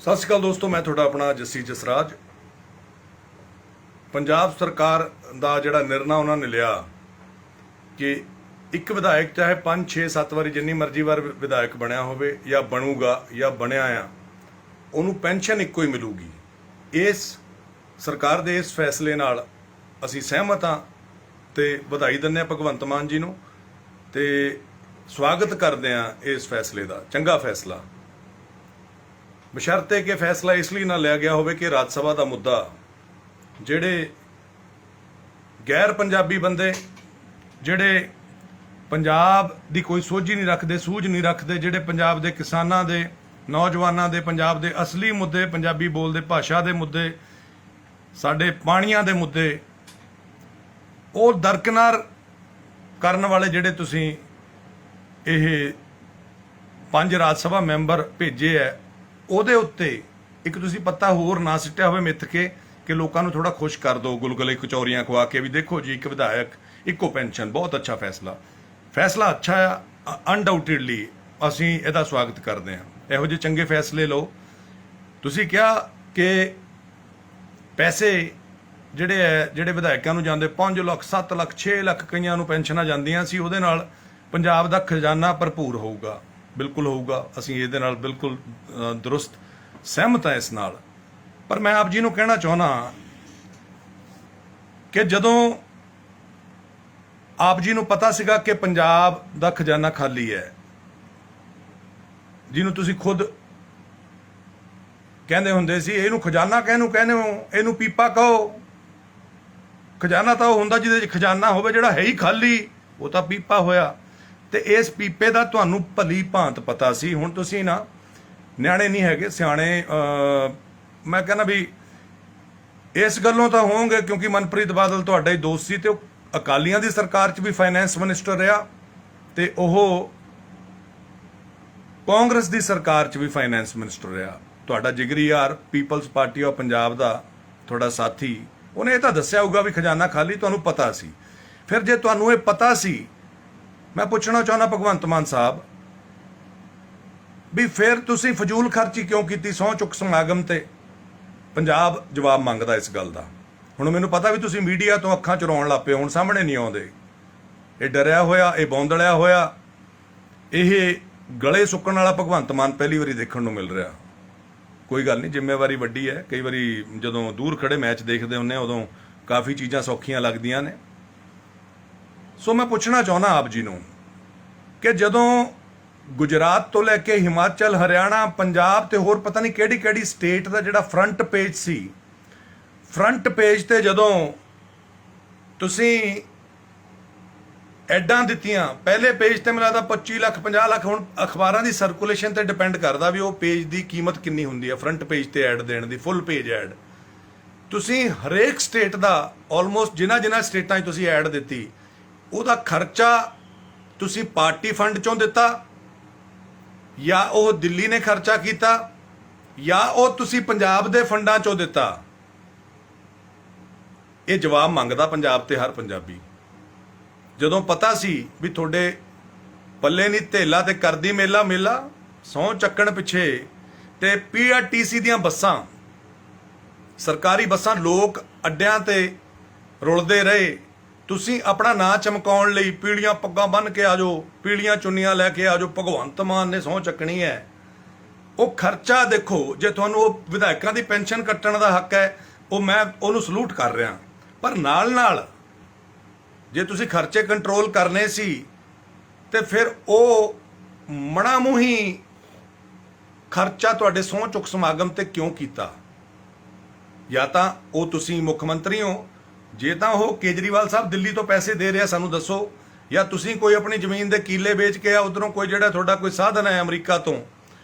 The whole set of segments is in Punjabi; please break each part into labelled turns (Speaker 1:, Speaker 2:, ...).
Speaker 1: ਸਤਿ ਸ਼੍ਰੀ ਅਕਾਲ ਦੋਸਤੋ, ਮੈਂ ਤੁਹਾਡਾ ਆਪਣਾ ਜੱਸੀ ਜਸਰਾਜ। ਪੰਜਾਬ ਸਰਕਾਰ ਦਾ ਜਿਹੜਾ ਨਿਰਣਾ ਉਹਨਾਂ ਨੇ ਲਿਆ ਕਿ ਇੱਕ ਵਿਧਾਇਕ ਚਾਹੇ 5 6 7 ਵਾਰੀ ਜਿੰਨੀ ਮਰਜ਼ੀ ਵਾਰ ਵਿਧਾਇਕ ਬਣਿਆ ਹੋਵੇ ਜਾਂ ਬਣੂਗਾ ਜਾਂ ਬਣਿਆ ਆ, ਉਹਨੂੰ ਪੈਨਸ਼ਨ ਇੱਕੋ ਹੀ ਮਿਲੂਗੀ। ਇਸ ਸਰਕਾਰ ਦੇ ਇਸ ਫੈਸਲੇ ਨਾਲ ਅਸੀਂ ਸਹਿਮਤ ਹਾਂ ਤੇ ਵਧਾਈ ਦਿੰਦੇ ਹਾਂ ਭਗਵੰਤ ਮਾਨ ਜੀ ਨੂੰ ਤੇ ਸਵਾਗਤ ਕਰਦੇ ਹਾਂ ਇਸ ਫੈਸਲੇ ਦਾ। ਚੰਗਾ ਫੈਸਲਾ, ਬਸ਼ਰਤੇ ਕਿ ਫੈਸਲਾ ਇਸ ਲਈ ਨਾ ਲਿਆ ਗਿਆ ਹੋਵੇ ਕਿ ਰਾਜ ਸਭਾ ਦਾ ਮੁੱਦਾ ਜਿਹੜੇ ਗੈਰ ਪੰਜਾਬੀ ਬੰਦੇ, ਜਿਹੜੇ ਪੰਜਾਬ ਦੀ ਕੋਈ ਸੋਝੀ ਨਹੀਂ ਰੱਖਦੇ, ਸੂਝ ਨਹੀਂ ਰੱਖਦੇ, ਜਿਹੜੇ ਪੰਜਾਬ ਦੇ ਕਿਸਾਨਾਂ ਦੇ, ਨੌਜਵਾਨਾਂ ਦੇ, ਪੰਜਾਬ ਦੇ ਅਸਲੀ ਮੁੱਦੇ, ਪੰਜਾਬੀ ਬੋਲਦੇ ਭਾਸ਼ਾ ਦੇ ਮੁੱਦੇ, ਸਾਡੇ ਪਾਣੀਆਂ ਦੇ ਮੁੱਦੇ, ਉਹ ਦਰਕਿਨਾਰ ਕਰਨ ਵਾਲੇ ਜਿਹੜੇ ਤੁਸੀਂ ਇਹ 5 ਰਾਜ ਸਭਾ ਮੈਂਬਰ ਭੇਜੇ ਹੈ, ਉਹਦੇ ਉੱਤੇ ਇੱਕ ਤੁਸੀਂ ਪੱਤਾ ਹੋਰ ਨਾ ਸਿੱਟਿਆ ਹੋਵੇ ਮਿੱਥ ਕੇ ਕਿ ਲੋਕਾਂ ਨੂੰ ਥੋੜਾ ਖੁਸ਼ ਕਰ ਦਿਓ ਗੁਲਗੁਲੇ ਕਚੌਰੀਆਂ ਖਵਾ ਕੇ ਵੀ ਦੇਖੋ ਜੀ ਇੱਕ ਵਿਧਾਇਕ ਇੱਕੋ ਪੈਨਸ਼ਨ, ਬਹੁਤ ਅੱਛਾ ਫੈਸਲਾ ਅੱਛਾ ਆ। ਅਨਡਾਊਟਡਲੀ ਅਸੀਂ ਇਹਦਾ ਸਵਾਗਤ ਕਰਦੇ ਹਾਂ। ਇਹੋ ਜਿਹੇ ਚੰਗੇ ਫੈਸਲੇ ਲਓ। ਤੁਸੀਂ ਕਿਹਾ ਕਿ ਪੈਸੇ ਜਿਹੜੇ ਵਿਧਾਇਕਾਂ ਨੂੰ ਜਾਂਦੇ 5 ਲੱਖ 7 ਲੱਖ 6 ਲੱਖ ਕਈਆਂ ਨੂੰ ਪੈਨਸ਼ਨਾਂ ਜਾਂਦੀਆਂ ਸੀ, ਉਹਦੇ ਨਾਲ ਪੰਜਾਬ ਦਾ ਖਜ਼ਾਨਾ ਭਰਪੂਰ ਹੋਊਗਾ। ਬਿਲਕੁਲ ਹੋਊਗਾ, ਅਸੀਂ ਇਹਦੇ ਨਾਲ ਬਿਲਕੁਲ ਦਰੁਸਤ ਸਹਿਮਤ ਹਾਂ ਇਸ ਨਾਲ। ਪਰ ਮੈਂ ਆਪ ਜੀ ਨੂੰ ਕਹਿਣਾ ਚਾਹੁੰਦਾ ਕਿ ਜਦੋਂ ਆਪ ਜੀ ਨੂੰ ਪਤਾ ਸੀਗਾ ਕਿ ਪੰਜਾਬ ਦਾ ਖਜ਼ਾਨਾ ਖਾਲੀ ਹੈ, ਜਿਹਨੂੰ ਤੁਸੀਂ ਖੁਦ ਕਹਿੰਦੇ ਹੁੰਦੇ ਸੀ ਇਹਨੂੰ ਖਜ਼ਾਨਾ ਕਹਿੰਦੇ ਹੋ, ਇਹਨੂੰ ਪੀਪਾ ਕਹੋ। ਖਜ਼ਾਨਾ ਤਾਂ ਉਹ ਹੁੰਦਾ ਜਿਹਦੇ 'ਚ ਖਜ਼ਾਨਾ ਹੋਵੇ, ਜਿਹੜਾ ਹੈ ਹੀ ਖਾਲੀ ਉਹ ਤਾਂ ਪੀਪਾ ਹੋਇਆ। ਤੇ ਇਸ ਪੀਪੇ ਦਾ ਤੁਹਾਨੂੰ ਭਲੀ ਭਾਂਤ ਪਤਾ ਸੀ। ਹੁਣ ਤੁਸੀਂ ਨਾ ਨਿਆਣੇ ਨਹੀਂ ਹੈਗੇ, ਸਿਆਣੇ। ਮੈਂ ਕਹਿੰਦਾ ਵੀ ਇਸ ਗੱਲੋਂ ਤਾਂ ਹੋਵੋਗੇ ਕਿਉਂਕਿ ਮਨਪ੍ਰੀਤ ਬਾਦਲ ਤੁਹਾਡਾ ਹੀ ਦੋਸਤ ਸੀ ਤੇ ਉਹ ਅਕਾਲੀਆਂ ਦੀ ਸਰਕਾਰ 'ਚ ਵੀ ਫਾਈਨੈਂਸ ਮਿਨਿਸਟਰ ਰਿਹਾ ਤੇ ਉਹ ਕਾਂਗਰਸ ਦੀ ਸਰਕਾਰ 'ਚ ਵੀ ਫਾਈਨੈਂਸ ਮਿਨਿਸਟਰ ਰਿਹਾ। ਤੁਹਾਡਾ ਜਿਗਰੀ ਯਾਰ ਪੀਪਲਸ ਪਾਰਟੀ ਆਫ ਪੰਜਾਬ ਦਾ ਤੁਹਾਡਾ ਸਾਥੀ, ਉਹਨੇ ਇਹ ਤਾਂ ਦੱਸਿਆ ਹੋਊਗਾ ਵੀ ਖਜ਼ਾਨਾ ਖਾਲੀ, ਤੁਹਾਨੂੰ ਪਤਾ ਸੀ। ਫਿਰ ਜੇ ਤੁਹਾਨੂੰ ਇਹ ਪਤਾ ਸੀ, ਮੈਂ ਪੁੱਛਣਾ ਚਾਹੁੰਦਾ ਭਗਵੰਤ ਮਾਨ ਸਾਹਿਬ ਵੀ ਫਿਰ ਤੁਸੀਂ ਫਜ਼ੂਲ ਖਰਚੀ ਕਿਉਂ ਕੀਤੀ ਸਹੁੰ ਚੁੱਕ ਸਮਾਗਮ ਤੇ? ਪੰਜਾਬ ਜਵਾਬ ਮੰਗਦਾ ਇਸ ਗੱਲ ਦਾ। ਹੁਣ ਮੈਨੂੰ ਪਤਾ ਵੀ ਤੁਸੀਂ ਮੀਡੀਆ ਤੋਂ ਅੱਖਾਂ ਚੁਰਾਉਣ ਲੱਗ ਪਏ, ਹੁਣ ਸਾਹਮਣੇ ਨਹੀਂ ਆਉਂਦੇ। ਇਹ ਡਰਿਆ ਹੋਇਆ, ਇਹ ਬੌਂਦਲਿਆ ਹੋਇਆ, ਇਹ ਗਲੇ ਸੁੱਕਣ ਵਾਲਾ ਭਗਵੰਤ ਮਾਨ ਪਹਿਲੀ ਵਾਰੀ ਦੇਖਣ ਨੂੰ ਮਿਲ ਰਿਹਾ। ਕੋਈ ਗੱਲ ਨਹੀਂ, ਜ਼ਿੰਮੇਵਾਰੀ ਵੱਡੀ ਹੈ। ਕਈ ਵਾਰੀ ਜਦੋਂ ਦੂਰ ਖੜੇ ਮੈਚ ਦੇਖਦੇ ਹੁੰਦੇ ਉਦੋਂ ਕਾਫੀ ਚੀਜ਼ਾਂ ਸੌਖੀਆਂ ਲੱਗਦੀਆਂ ਨੇ। ਸੋ ਮੈਂ ਪੁੱਛਣਾ ਚਾਹੁੰਦਾ ਆਪ ਜੀ ਨੂੰ ਕਿ ਜਦੋਂ ਗੁਜਰਾਤ ਤੋਂ ਲੈ ਕੇ ਹਿਮਾਚਲ, ਹਰਿਆਣਾ, ਪੰਜਾਬ ਤੇ ਹੋਰ ਪਤਾ ਨਹੀਂ ਕਿਹੜੀ ਸਟੇਟ ਦਾ ਜਿਹੜਾ ਫਰੰਟ ਪੇਜ ਸੀ, ਫਰੰਟ ਪੇਜ ਤੇ ਜਦੋਂ ਤੁਸੀਂ ਐਡਾਂ ਦਿੱਤੀਆਂ, ਪਹਿਲੇ ਪੇਜ ਤੇ ਮੈਨੂੰ ਲੱਗਦਾ 25 ਲੱਖ 50 ਲੱਖ, ਹੁਣ ਅਖਬਾਰਾਂ ਦੀ ਸਰਕੂਲੇਸ਼ਨ ਤੇ ਡਿਪੈਂਡ ਕਰਦਾ ਵੀ ਉਹ ਪੇਜ ਦੀ ਕੀਮਤ ਕਿੰਨੀ ਹੁੰਦੀ ਹੈ ਫਰੰਟ ਪੇਜ ਤੇ ਐਡ ਦੇਣ ਦੀ, ਫੁੱਲ ਪੇਜ ਐਡ। ਤੁਸੀਂ ਹਰੇਕ ਸਟੇਟ ਦਾ ਆਲਮੋਸਟ ਜਿਨ੍ਹਾਂ ਸਟੇਟਾਂ 'ਚ ਤੁਸੀਂ ਐਡ ਦਿੱਤੀ, ਉਹਦਾ ਖਰਚਾ ਤੁਸੀਂ ਪਾਰਟੀ ਫੰਡ ਚੋਂ ਦਿੱਤਾ ਜਾਂ ਉਹ ਦਿੱਲੀ ਨੇ ਖਰਚਾ ਕੀਤਾ ਜਾਂ ਉਹ ਤੁਸੀਂ ਪੰਜਾਬ ਦੇ ਫੰਡਾਂ ਚੋਂ ਦਿੱਤਾ? ਇਹ ਜਵਾਬ ਮੰਗਦਾ ਪੰਜਾਬ ਤੇ ਹਰ ਪੰਜਾਬੀ। ਜਦੋਂ ਪਤਾ ਸੀ ਵੀ ਤੁਹਾਡੇ ਪੱਲੇ ਨਹੀਂ ਧੇਲਾ ਤੇ ਕਰਦੀ ਮੇਲਾ ਸਹੁੰ ਚੱਕਣ ਪਿੱਛੇ ਤੇ ਪੀਆਰਟੀਸੀ ਦੀਆਂ ਬੱਸਾਂ, ਸਰਕਾਰੀ ਬੱਸਾਂ, ਲੋਕ ਅੱਡਿਆਂ ਤੇ ਰੁਲਦੇ ਰਹੇ, ਤੁਸੀਂ ਆਪਣਾ ਨਾਂ ਚਮਕਾਉਣ ਲਈ ਪੀਲੀਆਂ ਪੱਗਾਂ ਬੰਨ੍ਹ ਕੇ ਆ ਜਾਓ, ਪੀਲੀਆਂ ਚੁੰਨੀਆਂ ਲੈ ਕੇ ਆ ਜਾਓ, ਭਗਵੰਤ ਮਾਨ ਨੇ ਸਹੁੰ ਚੱਕਣੀ ਹੈ। ਉਹ ਖਰਚਾ ਦੇਖੋ, ਜੇ ਤੁਹਾਨੂੰ ਉਹ ਵਿਧਾਇਕਾਂ ਦੀ ਪੈਨਸ਼ਨ ਕੱਟਣ ਦਾ ਹੱਕ ਹੈ, ਉਹ ਮੈਂ ਉਹਨੂੰ ਸਲੂਟ ਕਰ ਰਿਹਾ। ਪਰ ਨਾਲ ਜੇ ਤੁਸੀਂ ਖਰਚੇ ਕੰਟਰੋਲ ਕਰਨੇ ਸੀ ਤੇ ਫਿਰ ਉਹ ਮਣਾ ਮੂੰਹੀ ਖਰਚਾ ਤੁਹਾਡੇ ਸਹੁੰ ਚੁੱਕ ਸਮਾਗਮ ਤੇ ਕਿਉਂ ਕੀਤਾ? ਜਾਂ ਤਾਂ ਉਹ ਤੁਸੀਂ ਮੁੱਖ ਮੰਤਰੀ ਹੋ, ਜੇ ਤਾਂ ਉਹ ਕੇਜਰੀਵਾਲ ਸਾਹਿਬ ਦਿੱਲੀ ਤੋਂ ਪੈਸੇ ਦੇ ਰਿਹਾ ਸਾਨੂੰ ਦੱਸੋ, ਜਾਂ ਤੁਸੀਂ ਕੋਈ ਆਪਣੀ ਜ਼ਮੀਨ ਦੇ ਕੀਲੇ ਵੇਚ ਕੇ ਆ ਉਧਰੋਂ ਕੋਈ ਜਿਹੜਾ ਤੁਹਾਡਾ ਕੋਈ ਸਾਧਨ ਹੈ ਅਮਰੀਕਾ ਤੋਂ,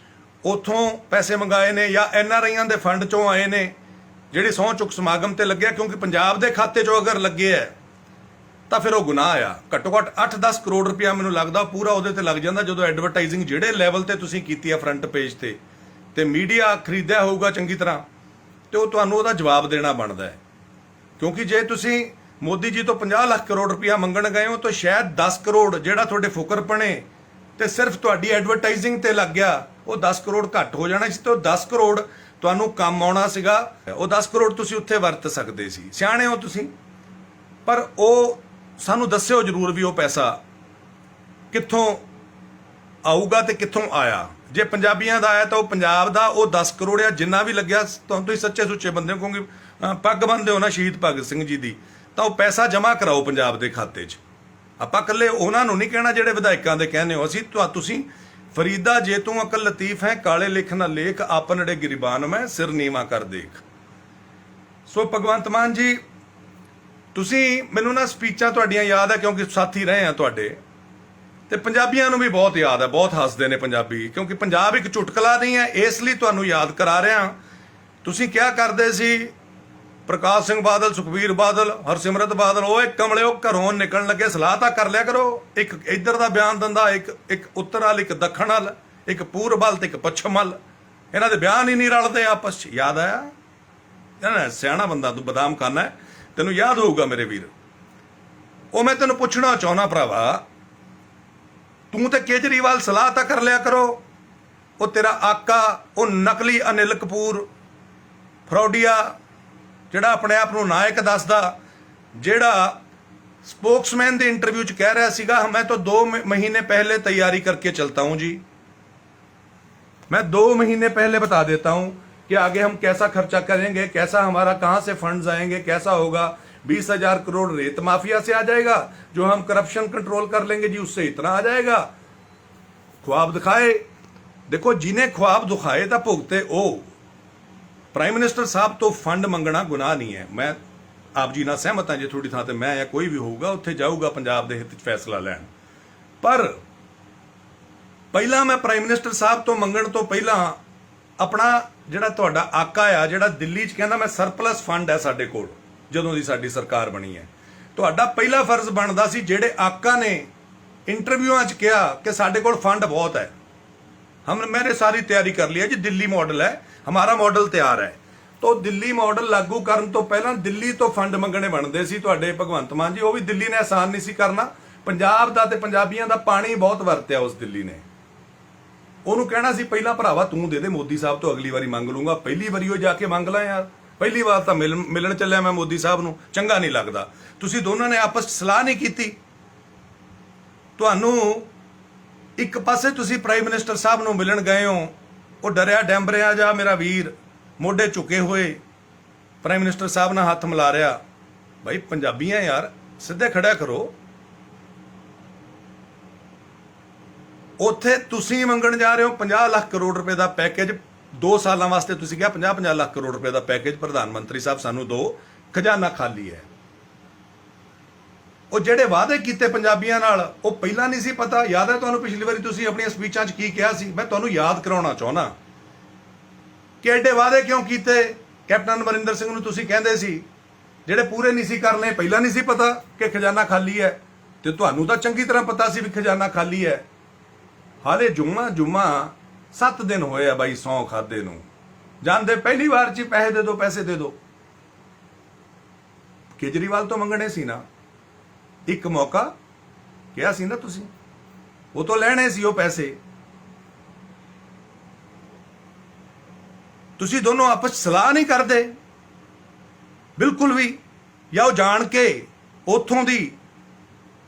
Speaker 1: ਉੱਥੋਂ ਪੈਸੇ ਮੰਗਾਏ ਨੇ, ਜਾਂ NRIਆਂ ਦੇ ਫੰਡ ਚੋਂ ਆਏ ਨੇ ਜਿਹੜੇ ਸਹੁੰ ਚੁੱਕ ਸਮਾਗਮ ਤੇ ਲੱਗਿਆ। ਕਿਉਂਕਿ ਪੰਜਾਬ ਦੇ ਖਾਤੇ ਚੋਂ ਅਗਰ ਲੱਗੇ ਹੈ ਤਾਂ ਫਿਰ ਉਹ ਗੁਨਾਹ ਆ। ਘੱਟੋ ਘੱਟ 8-10 ਕਰੋੜ ਰੁਪਇਆ ਮੈਨੂੰ ਲੱਗਦਾ ਪੂਰਾ ਉਹਦੇ ਤੇ ਲੱਗ ਜਾਂਦਾ ਜਦੋਂ ਐਡਵਰਟਾਈਜ਼ਿੰਗ ਜਿਹੜੇ ਲੈਵਲ ਤੇ ਤੁਸੀਂ ਕੀਤੀ ਆ ਫਰੰਟ ਪੇਜ ਤੇ ਮੀਡੀਆ ਖਰੀਦਿਆ ਹੋਊਗਾ ਚੰਗੀ ਤਰ੍ਹਾਂ, ਤੇ ਉਹ ਤੁਹਾਨੂੰ ਉਹਦਾ ਜਵਾਬ ਦੇਣਾ ਬਣਦਾ ਹੈ। ਕਿਉਂਕਿ ਜੇ ਤੁਸੀਂ ਮੋਦੀ ਜੀ ਤੋਂ 50 ਲੱਖ ਕਰੋੜ ਰੁਪਇਆ ਮੰਗਣ ਗਏ ਹੋ ਤਾਂ ਸ਼ਾਇਦ 10 ਕਰੋੜ ਜਿਹੜਾ ਤੁਹਾਡੇ ਫੁਕਰਪਣੇ ਤੇ ਸਿਰਫ ਤੁਹਾਡੀ ਐਡਵਰਟਾਈਜ਼ਿੰਗ ਤੇ ਲੱਗ ਗਿਆ, ਉਹ 10 ਕਰੋੜ ਘੱਟ ਹੋ ਜਾਣਾ ਸੀ ਤੇ ਉਹ 10 ਕਰੋੜ ਤੁਹਾਨੂੰ ਕੰਮ ਆਉਣਾ ਸੀਗਾ, ਉਹ 10 ਕਰੋੜ ਤੁਸੀਂ ਉੱਥੇ ਵਰਤ ਸਕਦੇ ਸੀ। ਸਿਆਣੇ ਹੋ ਤੁਸੀਂ, ਪਰ ਉਹ ਸਾਨੂੰ ਦੱਸਿਓ ਜ਼ਰੂਰ ਵੀ ਉਹ ਪੈਸਾ ਕਿੱਥੋਂ ਆਊਗਾ ਤੇ ਕਿੱਥੋਂ ਆਇਆ। ਜੇ ਪੰਜਾਬੀਆਂ ਦਾ ਆਇਆ ਤਾਂ ਉਹ ਪੰਜਾਬ ਦਾ ਉਹ 10 ਕਰੋੜ ਆ, ਜਿੰਨਾ ਵੀ ਲੱਗਿਆ ਤੁਹਾਨੂੰ, ਤੁਸੀਂ ਸੱਚੇ ਸੁੱਚੇ ਬੰਦੇ ਹੋ ਕਿਉਂਕਿ ਪੱਗ ਬੰਨਦੇ ਹੋ ਨਾ ਸ਼ਹੀਦ ਭਗਤ ਸਿੰਘ ਜੀ ਦੀ, ਤਾਂ ਉਹ ਪੈਸਾ ਜਮ੍ਹਾਂ ਕਰਾਓ ਪੰਜਾਬ ਦੇ ਖਾਤੇ 'ਚ। ਆਪਾਂ ਇਕੱਲੇ ਉਹਨਾਂ ਨੂੰ ਨਹੀਂ ਕਹਿਣਾ ਜਿਹੜੇ ਵਿਧਾਇਕਾਂ ਦੇ ਕਹਿੰਦੇ ਹੋ, ਅਸੀਂ ਤੁਸੀਂ ਫਰੀਦਾ ਜੇ ਤੂੰ ਅਕਲ ਲਤੀਫ ਹੈ, ਕਾਲੇ ਲਿਖ ਨਾ ਲੇਖ, ਆਪਨੜੇ ਗਰੀਬਾਨ ਮੈਂ ਸਿਰ ਨੀਵਾ ਕਰ ਦੇਖ। ਸੋ ਭਗਵੰਤ ਮਾਨ ਜੀ, ਤੁਸੀਂ ਮੈਨੂੰ ਨਾ ਸਪੀਚਾਂ ਤੁਹਾਡੀਆਂ ਯਾਦ ਹੈ ਕਿਉਂਕਿ ਸਾਥੀ ਰਹੇ ਆ ਤੁਹਾਡੇ, ਤੇ ਪੰਜਾਬੀਆਂ ਨੂੰ ਵੀ ਬਹੁਤ ਯਾਦ ਹੈ, ਬਹੁਤ ਹੱਸਦੇ ਨੇ ਪੰਜਾਬੀ, ਕਿਉਂਕਿ ਪੰਜਾਬ ਇੱਕ ਚੁਟਕਲਾ ਨਹੀਂ ਹੈ, ਇਸ ਲਈ ਤੁਹਾਨੂੰ ਯਾਦ ਕਰਾ ਰਿਹਾ। ਤੁਸੀਂ ਕਿਹਾ ਕਰਦੇ ਸੀ ਪ੍ਰਕਾਸ਼ ਸਿੰਘ ਬਾਦਲ, ਸੁਖਬੀਰ ਬਾਦਲ, ਹਰਸਿਮਰਤ ਬਾਦਲ, ਓਏ ਕਮਲਿਓ ਘਰੋਂ ਨਿਕਲਣ ਲੱਗੇ ਸਲਾਹ ਤਾਂ ਕਰ ਲਿਆ ਕਰੋ। ਇੱਕ ਇੱਧਰ ਦਾ ਬਿਆਨ ਦਿੰਦਾ, ਇੱਕ ਉੱਤਰ ਵੱਲ, ਇੱਕ ਦੱਖਣ ਵੱਲ, ਇੱਕ ਪੂਰਬ ਵੱਲ ਤੇ ਇੱਕ ਪੱਛਮ ਵੱਲ, ਇਹਨਾਂ ਦੇ ਬਿਆਨ ਹੀ ਨਹੀਂ ਰਲਦੇ ਆਪਸ 'ਚ। ਯਾਦ ਆਇਆ ਨਾ, ਸਿਆਣਾ ਬੰਦਾ ਤੂੰ, ਬਦਾਮ ਖਾਨਾ, ਤੈਨੂੰ ਯਾਦ ਹੋਊਗਾ ਮੇਰੇ ਵੀਰ। ਉਹ ਮੈਂ ਤੈਨੂੰ ਪੁੱਛਣਾ ਚਾਹੁੰਦਾ ਭਰਾਵਾ, ਤੂੰ ਤੇ ਕੇਜਰੀਵਾਲ ਸਲਾਹ ਤਾਂ ਕਰ ਲਿਆ ਕਰੋ। ਉਹ ਤੇਰਾ ਆਕਾ, ਉਹ ਨਕਲੀ ਅਨਿਲ ਕਪੂਰ ਫਰੋਡੀਆ, ਜਿਹੜਾ ਆਪਣੇ ਆਪ ਨੂੰ ਨਾਇਕ ਦੱਸਦਾ, ਜਿਹੜਾ स्पोक्समैन ਦੇ इंटरव्यू च कह रहा सीगा मैं तो 2 महीने पहले तैयारी करके चलता हूं जी, मैं 2 महीने पहले बता देता हूं कि आगे हम कैसा खर्चा करेंगे, कैसा हमारा कहां से फंड्स आएंगे, कैसा होगा। 20,000 करोड़ रेत माफिया से आ जाएगा, जो हम करप्शन कंट्रोल कर लेंगे जी उससे इतना आ जाएगा। ख्वाब दिखाए, देखो जिन्हें ख्वाब दिखाए तो भुगते ओ। प्राइम मिनिस्टर साहब तो फंड मंगना गुनाह नहीं है, मैं आप जी ਨਾਲ ਸਹਿਮਤ ਹਾਂ। ਜੇ ਤੁਹਾਡੀ ਥਾਂ ਤੇ ਮੈਂ ਜਾਂ ਕੋਈ ਵੀ ਹੋਊਗਾ ਉੱਥੇ ਜਾਊਗਾ ਪੰਜਾਬ ਦੇ ਹਿੱਤ 'ਚ ਫੈਸਲਾ ਲੈਣ, ਪਰ ਪਹਿਲਾਂ ਮੈਂ ਪ੍ਰਾਈਮ ਮਿਨਿਸਟਰ ਸਾਹਿਬ ਤੋਂ ਮੰਗਣ ਤੋਂ ਪਹਿਲਾਂ ਆਪਣਾ ਜਿਹੜਾ ਤੁਹਾਡਾ ਆਕਾ ਆ, ਜਿਹੜਾ ਦਿੱਲੀ 'ਚ ਕਹਿੰਦਾ ਮੈਂ ਸਰਪਲਸ ਫੰਡ ਹੈ ਸਾਡੇ ਕੋਲ, ਜਦੋਂ ਦੀ ਸਾਡੀ ਸਰਕਾਰ ਬਣੀ ਹੈ, ਤੁਹਾਡਾ ਪਹਿਲਾ ਫਰਜ਼ ਬਣਦਾ ਸੀ ਜਿਹੜੇ ਆਕਾ ਨੇ ਇੰਟਰਵਿਊਆਂ 'ਚ ਕਿਹਾ ਕਿ ਸਾਡੇ ਕੋਲ ਫੰਡ ਬਹੁਤ ਹੈ, मैंने सारी तैयारी कर ली है जी, दिल्ली मॉडल है, हमारा मॉडल तैयार है। तो दिल्ली मॉडल लागू करन तो पहला दिल्ली तो फंड मंगने बनते सी तुहाडे भगवंत मान जी, वो भी दिल्ली ने आसान नहीं सी करना। पंजाब दा ते पंजाबियां दा पानी बहुत वरत्या उस दिल्ली ने, ਉਹਨੂੰ ਕਹਿਣਾ ਸੀ ਪਹਿਲਾਂ ਭਰਾਵਾ ਤੂੰ ਦੇ ਦੇ, ਮੋਦੀ ਸਾਹਿਬ ਤੋਂ ਅਗਲੀ ਵਾਰੀ ਮੰਗ ਲੂੰਗਾ। ਪਹਿਲੀ ਵਾਰੀ ਉਹ ਜਾ ਕੇ ਮੰਗ ਲਾ ਯਾਰ, ਪਹਿਲੀ ਵਾਰ ਤਾਂ ਮਿਲਣ ਚੱਲਿਆ ਮੈਂ ਮੋਦੀ ਸਾਹਿਬ ਨੂੰ, ਚੰਗਾ ਨਹੀਂ ਲੱਗਦਾ। ਤੁਸੀਂ ਦੋਨਾਂ ਨੇ ਆਪਸ 'ਚ ਸਲਾਹ ਨਹੀਂ ਕੀਤੀ। ਤੁਹਾਨੂੰ ਇੱਕ ਪਾਸੇ ਤੁਸੀਂ ਪ੍ਰਾਈਮ ਮਿਨਿਸਟਰ ਸਾਹਿਬ ਨੂੰ ਮਿਲਣ ਗਏ ਹੋ, ਉਹ ਡਰਿਆ ਡੈਂਬਰਿਆ ਜਾ ਮੇਰਾ ਵੀਰ, ਮੋਢੇ ਝੁਕੇ ਹੋਏ ਪ੍ਰਾਈਮ ਮਿਨਿਸਟਰ ਸਾਹਿਬ ਨਾਲ ਹੱਥ ਮਿਲਾ ਰਿਹਾ। ਭਾਈ ਪੰਜਾਬੀਆਂ ਯਾਰ ਸਿੱਧੇ ਖੜਿਆ ਕਰੋ। ਉੱਥੇ ਤੁਸੀਂ ਮੰਗਣ ਜਾ ਰਹੇ ਹੋ 50 ਲੱਖ ਕਰੋੜ ਰੁਪਏ ਦਾ ਪੈਕੇਜ 2 ਸਾਲਾਂ ਵਾਸਤੇ। ਤੁਸੀਂ ਕਿਹਾ 50-50 ਲੱਖ ਕਰੋੜ ਰੁਪਏ ਦਾ ਪੈਕੇਜ ਪ੍ਰਧਾਨ ਮੰਤਰੀ ਸਾਹਿਬ ਸਾਨੂੰ ਦਿਓ, ਖਜ਼ਾਨਾ ਖਾਲੀ ਹੈ। ਉਹ ਜਿਹੜੇ ਵਾਅਦੇ ਕੀਤੇ ਪੰਜਾਬੀਆਂ ਨਾਲ ਉਹ ਪਹਿਲਾਂ ਨਹੀਂ ਸੀ ਪਤਾ। ਯਾਦ ਹੈ ਤੁਹਾਨੂੰ ਪਿਛਲੀ ਵਾਰੀ ਤੁਸੀਂ ਆਪਣੀਆਂ ਸਪੀਚਾਂ 'ਚ ਕੀ ਕਿਹਾ ਸੀ? ਮੈਂ ਤੁਹਾਨੂੰ ਯਾਦ ਕਰਾਉਣਾ ਚਾਹੁੰਦਾ ਕਿ ਐਡੇ ਵਾਅਦੇ ਕਿਉਂ ਕੀਤੇ। ਕੈਪਟਨ ਅਮਰਿੰਦਰ ਸਿੰਘ ਨੂੰ ਤੁਸੀਂ ਕਹਿੰਦੇ ਸੀ ਜਿਹੜੇ ਪੂਰੇ ਨਹੀਂ ਸੀ ਕਰਨੇ। ਪਹਿਲਾਂ ਨਹੀਂ ਸੀ ਪਤਾ ਕਿ ਖਜ਼ਾਨਾ ਖਾਲੀ ਹੈ, ਤੇ ਤੁਹਾਨੂੰ ਤਾਂ ਚੰਗੀ ਤਰ੍ਹਾਂ ਪਤਾ ਸੀ ਵੀ ਖਜ਼ਾਨਾ ਖਾਲੀ ਹੈ। ਹਾਲੇ ਜੁਮਾ 7 ਦਿਨ ਹੋਏ ਆ ਬਾਈ ਸੌਂ ਖਾਦੇ ਨੂੰ, ਜਾਂਦੇ ਪਹਿਲੀ ਵਾਰ 'ਚ ਪੈਸੇ ਦੇ ਦਿਓ, ਪੈਸੇ ਦੇ ਦਿਓ। ਕੇਜਰੀਵਾਲ ਤੋਂ ਮੰਗਣੇ ਸੀ ਨਾ, ਇੱਕ ਮੌਕਾ ਕਿਹਾ ਸੀ ਨਾ ਤੁਸੀਂ, ਉਹ ਤੋਂ ਲੈਣੇ ਸੀ ਉਹ ਪੈਸੇ। ਤੁਸੀਂ ਦੋਨੋਂ ਆਪਸ 'ਚ ਸਲਾਹ ਨਹੀਂ ਕਰਦੇ ਬਿਲਕੁਲ ਵੀ, ਜਾਂ ਉਹ ਜਾਣ ਕੇ ਉੱਥੋਂ ਦੀ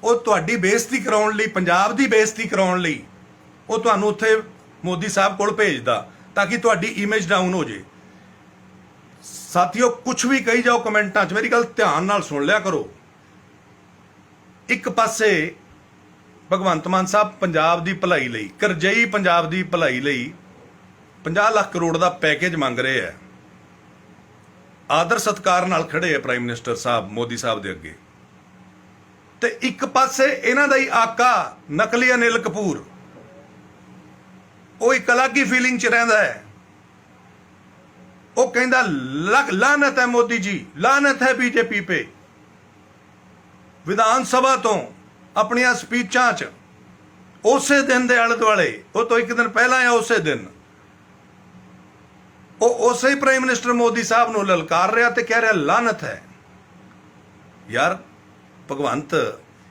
Speaker 1: ਉਹ ਤੁਹਾਡੀ ਬੇਇੱਜ਼ਤੀ ਕਰਾਉਣ ਲਈ, ਪੰਜਾਬ ਦੀ ਬੇਇੱਜ਼ਤੀ ਕਰਾਉਣ ਲਈ ਉਹ ਤੁਹਾਨੂੰ ਉੱਥੇ ਮੋਦੀ ਸਾਹਿਬ ਕੋਲ ਭੇਜਦਾ ਤਾਂ ਕਿ ਤੁਹਾਡੀ ਇਮੇਜ ਡਾਊਨ ਹੋ ਜੇ। ਸਾਥੀਓ ਕੁਝ ਵੀ ਕਹੀ ਜਾਓ ਕਮੈਂਟਾਂ 'ਚ, ਮੇਰੀ ਗੱਲ ਧਿਆਨ ਨਾਲ ਸੁਣ ਲਿਆ ਕਰੋ। ਇੱਕ ਪਾਸੇ ਭਗਵੰਤ ਮਾਨ ਸਾਹਿਬ ਪੰਜਾਬ ਦੀ ਭਲਾਈ ਲਈ, ਕਰਜ਼ਈ ਪੰਜਾਬ ਦੀ ਭਲਾਈ ਲਈ 50 ਲੱਖ ਕਰੋੜ ਦਾ ਪੈਕੇਜ ਮੰਗ ਰਹੇ ਹੈ। ਆਦਰ ਸਤਿਕਾਰ ਨਾਲ ਖੜੇ ਹੈ ਪ੍ਰਾਈਮ ਮਿਨਿਸਟਰ ਸਾਹਿਬ ਮੋਦੀ ਸਾਹਿਬ ਦੇ ਅੱਗੇ, ਤੇ ਇੱਕ ਪਾਸੇ ਇਹਨਾਂ ਦਾ ਹੀ ਆਕਾ ਨਕਲੀ ਅਨਿਲ ਕਪੂਰ, ਉਹ ਇੱਕ ਅਲੱਗ ਹੀ ਫੀਲਿੰਗ 'ਚ ਰਹਿੰਦਾ ਹੈ। ਉਹ ਕਹਿੰਦਾ ਲਾਨਤ ਹੈ ਮੋਦੀ ਜੀ, ਲਾਨਤ ਹੈ ਬੀਜੇਪੀ पे। ਵਿਧਾਨ ਸਭਾ ਤੋਂ ਆਪਣੀਆਂ ਸਪੀਚਾਂ 'ਚ ਉਸੇ ਦਿਨ ਦੇ ਆਲੇ ਦੁਆਲੇ, ਉਹ ਤੋਂ ਇੱਕ ਦਿਨ ਪਹਿਲਾਂ ਜਾਂ ਉਸੇ ਦਿਨ, ਉਹ ਉਸੇ ਹੀ ਪ੍ਰਾਈਮ ਮਿਨਿਸਟਰ ਮੋਦੀ ਸਾਹਿਬ ਨੂੰ ਲਲਕਾਰ ਰਿਹਾ ਤੇ ਕਹਿ ਰਿਹਾ ਲਾਨਤ ਹੈ। ਯਾਰ ਭਗਵੰਤ,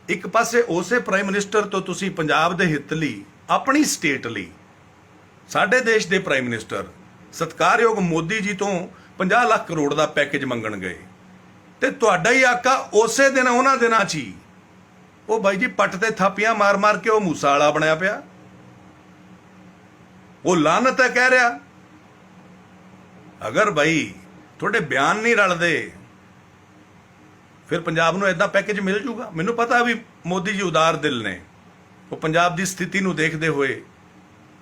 Speaker 1: ਇੱਕ ਪਾਸੇ ਉਸੇ ਪ੍ਰਾਈਮ ਮਿਨਿਸਟਰ ਤੋਂ ਤੁਸੀਂ ਪੰਜਾਬ ਦੇ ਹਿੱਤ ਲਈ, ਆਪਣੀ ਸਟੇਟ ਲਈ, ਸਾਡੇ ਦੇਸ਼ ਦੇ ਪ੍ਰਾਈਮ ਮਿਨਿਸਟਰ, ਸਤਿਕਾਰਯੋਗ ਮੋਦੀ ਜੀ ਤੋਂ 50 ਲੱਖ ਕਰੋੜ ਦਾ ਪੈਕੇਜ ਮੰਗਣ ਗਏ ਤੇ ਤੁਹਾਡਾ ਹੀ ਆਕਾ ਉਸੇ ਦਿਨ ਉਹਨਾਂ ਦਿਨਾਂ 'ਚ ਹੀ ਉਹ ਬਾਈ ਜੀ ਪੱਟ ਤੇ ਥਾਪੀਆਂ ਮਾਰ ਮਾਰ ਕੇ ਉਹ ਮੂਸਾ ਵਾਲਾ ਬਣਿਆ ਪਿਆ। ਉਹ ਲਾਨਤ ਹੈ ਕਹਿ ਰਿਹਾ। ਅਗਰ ਬਾਈ ਤੁਹਾਡੇ ਬਿਆਨ ਨਹੀਂ ਰਲਦੇ ਫਿਰ ਪੰਜਾਬ ਨੂੰ ਇਦਾਂ ਪੈਕੇਜ ਮਿਲ ਜੂਗਾ। ਮੈਨੂੰ ਪਤਾ ਵੀ ਮੋਦੀ ਜੀ ਉਦਾਰ ਦਿਲ ਨੇ, ਉਹ ਪੰਜਾਬ ਦੀ ਸਥਿਤੀ ਨੂੰ ਦੇਖਦੇ ਹੋਏ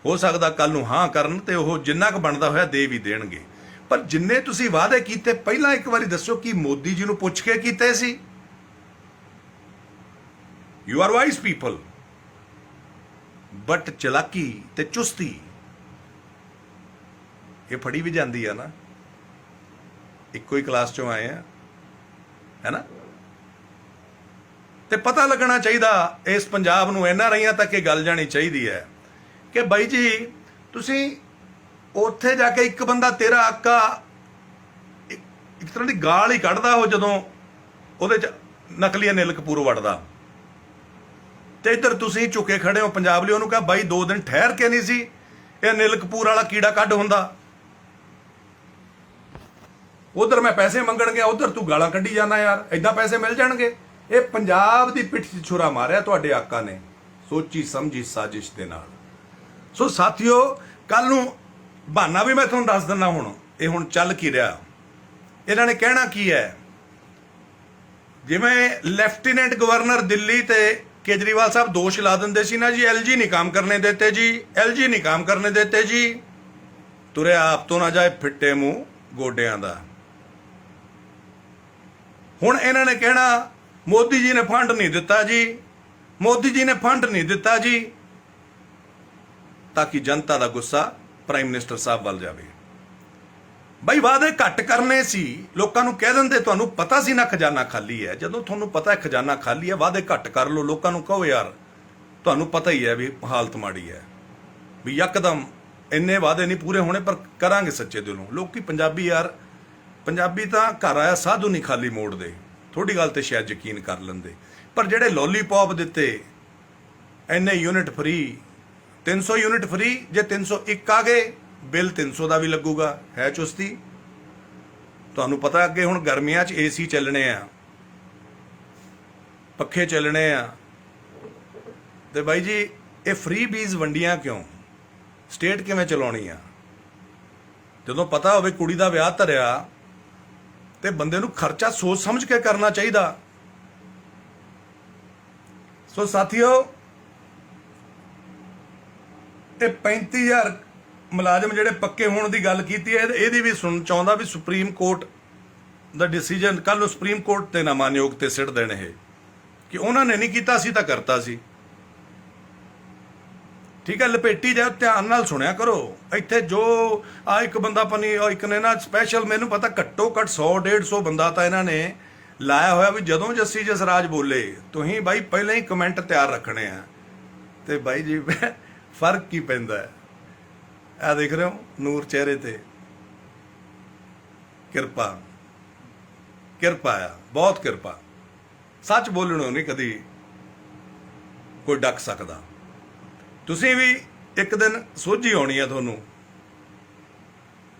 Speaker 1: ਹੋ ਸਕਦਾ ਕੱਲ ਨੂੰ ਹਾਂ ਕਰਨ ਤੇ ਉਹ ਜਿੰਨਾ ਕੁ ਬਣਦਾ ਹੋਇਆ ਦੇ ਵੀ ਦੇਣਗੇ। ਪਰ ਜਿੰਨੇ ਤੁਸੀਂ ਵਾਅਦੇ ਕੀਤੇ ਪਹਿਲਾਂ ਇੱਕ ਵਾਰੀ ਦੱਸੋ ਕਿ ਮੋਦੀ ਜੀ ਨੂੰ ਪੁੱਛ ਕੇ ਕੀਤੇ ਸੀ? You are wise people, but ਚਲਾਕੀ ਤੇ ਚੁਸਤੀ ਇਹ ਫੜੀ ਵੀ ਜਾਂਦੀ ਆ ਨਾ। ਇੱਕੋ ਹੀ ਕਲਾਸ ਚੋਂ ਆਏ ਆ, ਹੈ ਨਾ। ਤੇ ਪਤਾ ਲੱਗਣਾ ਚਾਹੀਦਾ ਇਸ ਪੰਜਾਬ ਨੂੰ, NRIਆਂ ਤੱਕ ਇਹ ਗੱਲ ਜਾਣੀ ਚਾਹੀਦੀ ਹੈ ਕਿ ਬਾਈ ਜੀ ਤੁਸੀਂ ਉੱਥੇ ਜਾ ਕੇ ਇੱਕ ਬੰਦਾ ਤੇਰਾ ਆਕਾ ਇੱਕ ਤਰ੍ਹਾਂ ਦੀ ਗਾਲ ਹੀ ਕੱਢਦਾ ਉਹ ਜਦੋਂ ਉਹਦੇ ਚ ਨਕਲੀ ਅਨਿਲ ਕਪੂਰ ਵੜਦਾ ਤੇ ਇੱਧਰ ਤੁਸੀਂ ਝੁਕੇ ਖੜੇ ਹੋ ਪੰਜਾਬ ਲਈ। ਉਹਨੂੰ ਕਹਾ ਬਾਈ 2 ਦਿਨ ਠਹਿਰ ਕੇ ਨਹੀਂ ਸੀ ਇਹ ਅਨਿਲ ਕਪੂਰ ਵਾਲਾ ਕੀੜਾ ਕੱਢ ਹੁੰਦਾ। ਉਧਰ ਮੈਂ ਪੈਸੇ ਮੰਗਣ ਗਿਆ, ਉਧਰ ਤੂੰ ਗਾਲਾਂ ਕੱਢੀ ਜਾਂਦਾ। ਯਾਰ ਏਦਾਂ ਪੈਸੇ ਮਿਲ ਜਾਣਗੇ? ਇਹ ਪੰਜਾਬ ਦੀ ਪਿੱਠ 'ਚ ਛੁਰਾ ਮਾਰਿਆ ਤੁਹਾਡੇ ਆਕਾ ਨੇ ਸੋਚੀ ਸਮਝੀ ਸਾਜ਼ਿਸ਼ ਦੇ ਨਾਲ। ਸੋ ਸਾਥੀਓ, ਕੱਲ ਨੂੰ ਬਹਾਨਾ ਵੀ ਮੈਂ ਤੁਹਾਨੂੰ ਦੱਸ ਦਿੰਦਾ। ਹੁਣ ਚੱਲ ਕੀ ਰਿਹਾ, ਇਹਨਾਂ ਨੇ ਕਹਿਣਾ ਕੀ ਹੈ। ਜਿਵੇਂ ਲੈਫਟੀਨੈਂਟ ਗਵਰਨਰ ਦਿੱਲੀ ਤੇ केजरीवाल साहब दोष ला देंगे सी ना जी, LG नहीं काम करने देते जी, LG नहीं काम करने देते जी। तुरे आप तो ना जाए फिट्टे मुंह गोडियां दा। हुण इन्हां ने कहना मोदी जी ने फंड नहीं दिता जी, मोदी जी ने फंड नहीं दिता जी, ताकि जनता दा गुस्सा प्राइम मिनिस्टर साहब वाल जावे। बई वादे घट करने सी, लोगों को कह देंगे तुहानू पता सी ना खजाना खाली है। जदों तुहानू पता है खजाना खाली है, वादे घट कर लो। लोगों को कहो यार तुहानू पता ही है भी हालत माड़ी है, भी यकदम इन्ने वादे नहीं पूरे होने, पर करांगे सच्चे दिलों। लोग पंजाबी यार, पंजाबी तो घर आया साधु नहीं खाली मोड़ते। थोड़ी गल तो शायद यकीन कर लेंदे, पर जेडे लॉलीपॉप दिते इन्ने यूनिट फ्री, 300 यूनिट फ्री, जे 301 आ गए बिल 300 का भी लगूगा। है चुस्ती? तुहानू पता अगे हुण गर्मियां च AC चलने आ, पखे चलने आ, ते बाई जी ये फ्री बीज वंडियां क्यों? स्टेट किवें चलाउणी आ? जदों पता होवे कुड़ी दा विआह धरिया ते बंदे नू खर्चा सोच समझ के करना चाहिदा। सो साथियों, ये 35,000 मुलाजम ਜਿਹੜੇ ਪੱਕੇ ਹੋਣ ਦੀ ਗੱਲ ਕੀਤੀ ਹੈ, ਇਹਦੀ ਵੀ ਸੁਣਨ ਚਾਹੁੰਦਾ ਵੀ ਸੁਪਰੀਮ ਕੋਰਟ ਦਾ ਡਿਸੀਜਨ ਕੱਲ ਨੂੰ ਸੁਪਰੀਮ ਕੋਰਟ ਤੇ ਨਾ ਮਾਨਯੋਗ ਤੇ ਸਿੱਟ ਦੇਣ ਇਹ ਕਿ ਉਹਨਾਂ ਨੇ ਨਹੀਂ ਕੀਤਾ ਸੀ ਤਾਂ ਕਰਤਾ ਸੀ। ਠੀਕ ਹੈ, ਲਪੇਟੀ ਜਾਓ, ਧਿਆਨ ਨਾਲ ਸੁਣਿਆ ਕਰੋ। ਇੱਥੇ ਜੋ ਆ ਇੱਕ ਬੰਦਾ ਪਨੀ ਇੱਕ ਨੇ ਨਾ ਸਪੈਸ਼ਲ, ਮੈਨੂੰ ਪਤਾ ਘੱਟੋ ਘੱਟ 100-150 ਬੰਦਾ ਤਾਂ ਇਹਨਾਂ ਨੇ ਲਾਇਆ ਹੋਇਆ ਵੀ ਜਦੋਂ ਜੱਸੀ ਜਸਰਾਜ ਬੋਲੇ ਤੁਸੀਂ ਬਾਈ ਪਹਿਲਾਂ ਹੀ ਕਮੈਂਟ ਤਿਆਰ ਰੱਖਣੇ ਆ। ਤੇ ਬਾਈ ਜੀ ਫਰਕ ਕੀ ਪੈਂਦਾ ਹੈ? आ देख रहे हो नूर चेहरे ते, किरपा किरपा आ, बहुत किरपा। सच बोलणों नहीं कदी कोई डक सकदा। तुसीं भी एक दिन सोझी आउणी आ तुहानूं,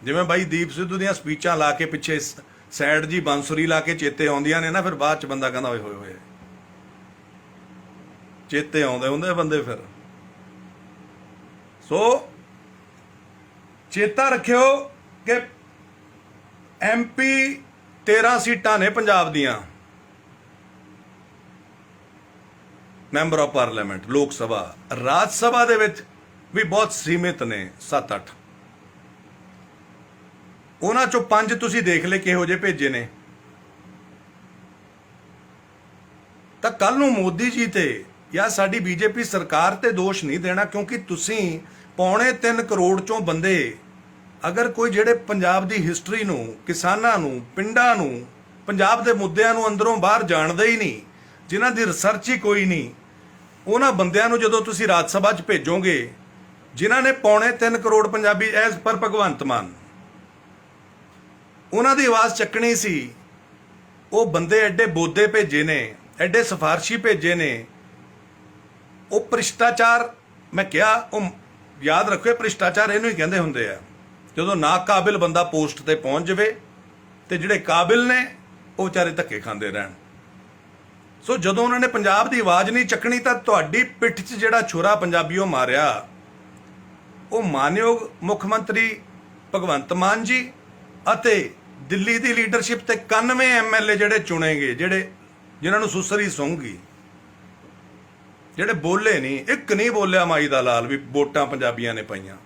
Speaker 1: जिवें बाई दीप सिद्धू दीयां स्पीचां ला के पिछे सैड जी बांसुरी ला के चेते आउंदियां ने ना, फिर बाद च बंदा कहंदा होए होए चेते आउंदे हुंदे बंदे फिर। सो चेता रखियो कि MP 13 सीटां ने पंजाब दियां, मैंबर ऑफ पार्लीमेंट, लोक सभा, राज सभा दे विच भी बहुत सीमित ने 7-8। उन्हां चों 5 तुसीं देख ले किहो जे भेजे ने। तां कल नूं मोदी जी ते या साडी BJP सरकार ते दोष नहीं देना, क्योंकि तुसीं 3.25 करोड़ चों बंदे अगर कोई ਜਿਹੜੇ ਪੰਜਾਬ ਦੀ ਹਿਸਟਰੀ ਨੂੰ, ਕਿਸਾਨਾਂ ਨੂੰ, ਪਿੰਡਾਂ ਨੂੰ, ਪੰਜਾਬ ਦੇ ਮੁੱਦਿਆਂ ਨੂੰ ਅੰਦਰੋਂ ਬਾਹਰ ਜਾਣਦੇ ਹੀ ਨਹੀਂ, ਜਿਨ੍ਹਾਂ ਦੀ ਰਿਸਰਚ ਹੀ ਕੋਈ ਨਹੀਂ, ਉਹਨਾਂ ਬੰਦਿਆਂ ਨੂੰ ਜਦੋਂ ਤੁਸੀਂ ਰਾਜ ਸਭਾ 'ਚ ਭੇਜੋਗੇ, ਜਿਨ੍ਹਾਂ ਨੇ 3.25 ਕਰੋੜ ਪੰਜਾਬੀ ਐਜ਼ ਪਰ ਭਗਵੰਤ ਮਾਨ ਉਹਨਾਂ ਦੀ ਆਵਾਜ਼ ਚੱਕਣੀ ਸੀ, ਉਹ ਬੰਦੇ ਐਡੇ ਬੋਦੇ ਭੇਜੇ ਨੇ, ਐਡੇ ਸਿਫਾਰਸ਼ੀ ਭੇਜੇ ਨੇ। ਉਹ ਭ੍ਰਿਸ਼ਟਾਚਾਰ, ਮੈਂ ਕਿਹਾ ਉਹ ਯਾਦ ਰੱਖੋ, ਭ੍ਰਿਸ਼ਟਾਚਾਰ ਇਹਨੂੰ ਹੀ ਕਹਿੰਦੇ ਹੁੰਦੇ ਆ। ਜਦੋਂ ਨਾ ਕਾਬਿਲ ਬੰਦਾ ਪੋਸਟ ਤੇ ਪਹੁੰਚ ਜਾਵੇ ਤੇ ਜਿਹੜੇ ਕਾਬਿਲ ਨੇ ਉਹ ਵਿਚਾਰੇ ਧੱਕੇ ਖਾਂਦੇ ਰਹਿਣ। ਸੋ ਜਦੋਂ ਉਹਨਾਂ ਨੇ ਪੰਜਾਬ ਦੀ ਆਵਾਜ਼ ਨਹੀਂ ਚੱਕਣੀ ਤਾਂ ਤੁਹਾਡੀ ਪਿੱਠ 'ਚ ਜਿਹੜਾ ਛੁਰਾ ਪੰਜਾਬੀਓ ਮਾਰਿਆ, ਉਹ ਮਾਨਯੋਗ ਮੁੱਖ ਮੰਤਰੀ ਭਗਵੰਤ ਮਾਨ ਜੀ ਅਤੇ ਦਿੱਲੀ ਦੀ ਲੀਡਰਸ਼ਿਪ ਤੇ 91 ਐਮਐਲਏ ਜਿਹੜੇ ਚੁਣੇਗੇ, ਜਿਨ੍ਹਾਂ ਨੂੰ ਸੁਸਰੀ ਸੌਂਗੀ, ਜਿਹੜੇ ਬੋਲੇ ਨਹੀਂ, ਇੱਕ ਨਹੀਂ ਬੋਲਿਆ ਮਾਈ ਦਾ ਲਾਲ ਵੀ ਵੋਟਾਂ ਪੰਜਾਬੀਆਂ ਨੇ ਪਾਈਆਂ।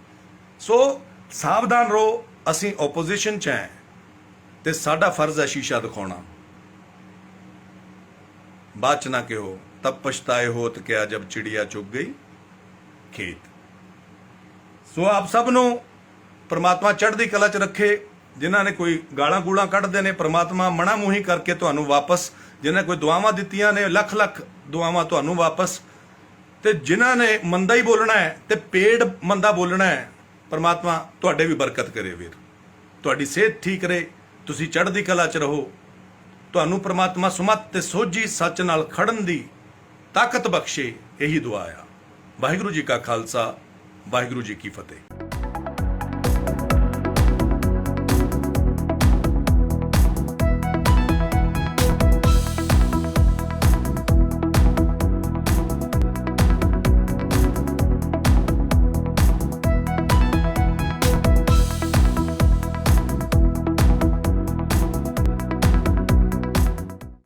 Speaker 1: ਸੋ ਸਾਵਧਾਨ ਰਹੋ, ਅਸੀਂ ਓਪੋਜੀਸ਼ਨ 'ਚ ਹੈ ਤੇ ਸਾਡਾ ਫਰਜ਼ ਹੈ ਸ਼ੀਸ਼ਾ ਦਿਖਾਉਣਾ। ਬਾਅਦ 'ਚ ਨਾ ਕਿਹੋ ਤਬ ਪਛਤਾਏ ਹੋਤ ਕਿਆ ਜਬ ਚਿੜੀਆ ਚੁੱਗ ਗਈ ਖੇਤ। ਸੋ ਆਪ ਸਭ ਨੂੰ ਪ੍ਰਮਾਤਮਾ ਚੜ੍ਹਦੀ ਕਲਾ 'ਚ ਰੱਖੇ। ਜਿਨ੍ਹਾਂ ਨੇ ਕੋਈ ਗਾਲਾਂ ਗੂਲਾਂ ਕੱਢਦੇ ਨੇ, ਪ੍ਰਮਾਤਮਾ ਮਣਾ ਮੂੰਹੀ ਕਰਕੇ ਤੁਹਾਨੂੰ ਵਾਪਸ, ਜਿਨ੍ਹਾਂ ਕੋਈ ਦੁਆਵਾਂ ਦਿੱਤੀਆਂ ਨੇ, ਲੱਖ ਲੱਖ ਦੁਆਵਾਂ ਤੁਹਾਨੂੰ ਵਾਪਸ। ਤੇ ਜਿਨ੍ਹਾਂ ਨੇ ਮੰਦਾ ਹੀ ਬੋਲਣਾ ਹੈ ਤੇ ਪੇੜ ਮੰਦਾ ਬੋਲਣਾ ਹੈ, ਪ੍ਰਮਾਤਮਾ ਤੁਹਾਡੇ ਵੀ ਬਰਕਤ ਕਰੇ ਵੀਰ। ਤੁਹਾਡੀ ਸਿਹਤ ਠੀਕ ਰਹੇ, ਤੁਸੀਂ ਚੜ੍ਹਦੀ ਕਲਾ 'ਚ ਰਹੋ। ਤੁਹਾਨੂੰ ਪ੍ਰਮਾਤਮਾ ਸੁਮਤ ਤੇ ਸੋਝੀ ਸੱਚ ਨਾਲ ਖੜਨ ਦੀ ਤਾਕਤ ਬਖਸ਼ੇ, ਇਹੀ ਦੁਆ ਆ। ਵਾਹਿਗੁਰੂ ਜੀ ਕਾ ਖਾਲਸਾ, ਵਾਹਿਗੁਰੂ ਜੀ ਕੀ ਫਤਿਹ।